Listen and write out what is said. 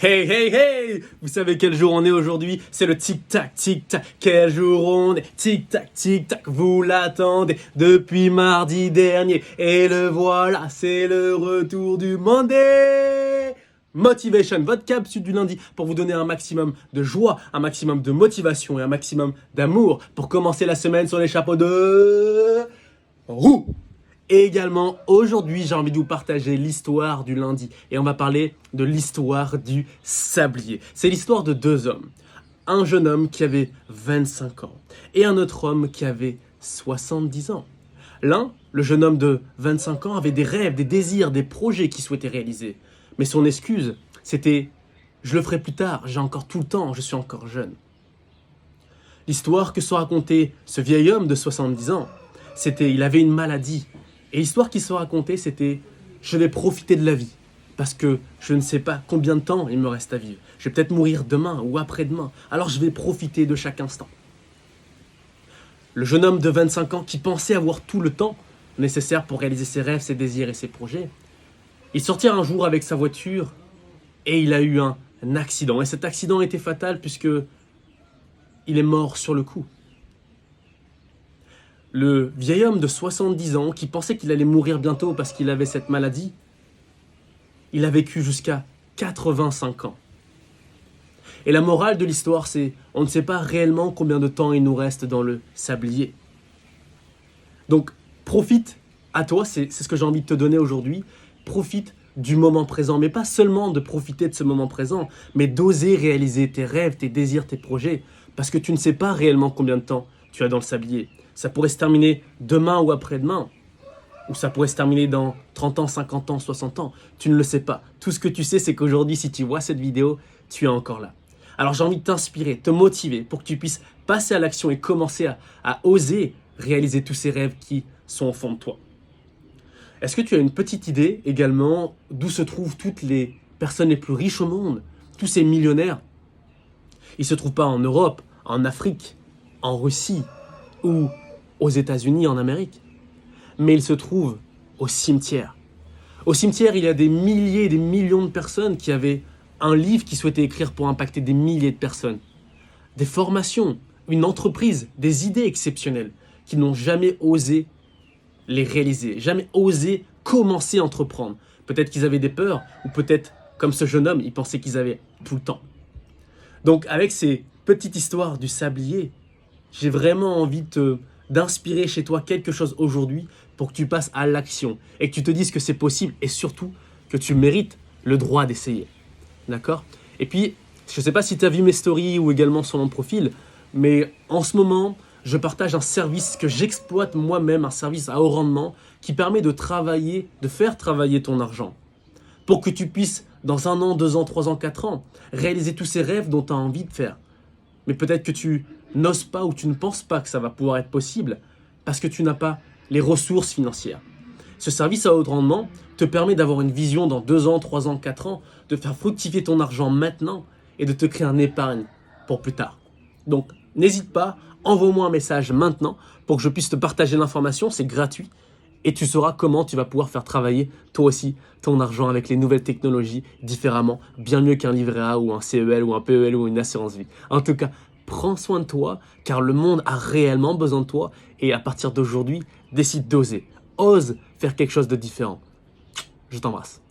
Hey, hey, hey! Vous savez quel jour on est aujourd'hui? C'est le tic-tac, tic-tac. Quel jour on est? Tic-tac, tic-tac. Vous l'attendez depuis mardi dernier. Et le voilà, c'est le retour du Monday Motivation, votre capsule du lundi pour vous donner un maximum de joie, un maximum de motivation et un maximum d'amour pour commencer la semaine sur les chapeaux de roue. Et également, aujourd'hui, j'ai envie de vous partager l'histoire du lundi. Et on va parler de l'histoire du sablier. C'est l'histoire de deux hommes. Un jeune homme qui avait 25 ans et un autre homme qui avait 70 ans. L'un, le jeune homme de 25 ans, avait des rêves, des désirs, des projets qu'il souhaitait réaliser. Mais son excuse, c'était « je le ferai plus tard, j'ai encore tout le temps, je suis encore jeune ». L'histoire que se racontait ce vieil homme de 70 ans, c'était il avait une maladie. Et l'histoire qui se racontait, c'était « je vais profiter de la vie, parce que je ne sais pas combien de temps il me reste à vivre. Je vais peut-être mourir demain ou après-demain, alors je vais profiter de chaque instant. » Le jeune homme de 25 ans qui pensait avoir tout le temps nécessaire pour réaliser ses rêves, ses désirs et ses projets, il sortit un jour avec sa voiture et il a eu un accident. Et cet accident était fatal puisque il est mort sur le coup. Le vieil homme de 70 ans qui pensait qu'il allait mourir bientôt parce qu'il avait cette maladie, il a vécu jusqu'à 85 ans. Et la morale de l'histoire, c'est on ne sait pas réellement combien de temps il nous reste dans le sablier. Donc, profite à toi, c'est ce que j'ai envie de te donner aujourd'hui. Profite du moment présent, mais pas seulement de profiter de ce moment présent, mais d'oser réaliser tes rêves, tes désirs, tes projets, parce que tu ne sais pas réellement combien de temps tu as dans le sablier. Ça pourrait se terminer demain ou après-demain, ou ça pourrait se terminer dans 30 ans, 50 ans, 60 ans. Tu ne le sais pas. Tout ce que tu sais, c'est qu'aujourd'hui, si tu vois cette vidéo, tu es encore là. Alors j'ai envie de t'inspirer, te motiver pour que tu puisses passer à l'action et commencer à oser réaliser tous ces rêves qui sont au fond de toi. Est-ce que tu as une petite idée également d'où se trouvent toutes les personnes les plus riches au monde, tous ces millionnaires? Ils ne se trouvent pas en Europe, en Afrique, en Russie ou aux États-Unis, en Amérique, mais ils se trouvent au cimetière. Au cimetière, il y a des milliers, des millions de personnes qui avaient un livre qu'ils souhaitaient écrire pour impacter des milliers de personnes, des formations, une entreprise, des idées exceptionnelles qui n'ont jamais osé les réaliser, jamais osé commencer à entreprendre. Peut-être qu'ils avaient des peurs, ou peut-être, comme ce jeune homme, ils pensaient qu'ils avaient tout le temps. Donc, avec ces petites histoires du sablier, j'ai vraiment envie d'inspirer chez toi quelque chose aujourd'hui pour que tu passes à l'action et que tu te dises que c'est possible et surtout que tu mérites le droit d'essayer. D'accord? Et puis, je ne sais pas si tu as vu mes stories ou également sur mon profil, mais en ce moment, je partage un service que j'exploite moi-même, un service à haut rendement qui permet de faire travailler ton argent pour que tu puisses, dans 1 an, 2 ans, 3 ans, 4 ans, réaliser tous ces rêves dont tu as envie de faire. Mais peut-être que tu n'oses pas ou tu ne penses pas que ça va pouvoir être possible parce que tu n'as pas les ressources financières. Ce service à haut rendement te permet d'avoir une vision dans 2 ans, 3 ans, 4 ans, de faire fructifier ton argent maintenant et de te créer un épargne pour plus tard. Donc, n'hésite pas, envoie-moi un message maintenant pour que je puisse te partager l'information, c'est gratuit et tu sauras comment tu vas pouvoir faire travailler toi aussi ton argent avec les nouvelles technologies différemment, bien mieux qu'un livret A ou un CEL ou un PEL ou une assurance vie. En tout cas, prends soin de toi car le monde a réellement besoin de toi et à partir d'aujourd'hui, décide d'oser. Ose faire quelque chose de différent. Je t'embrasse.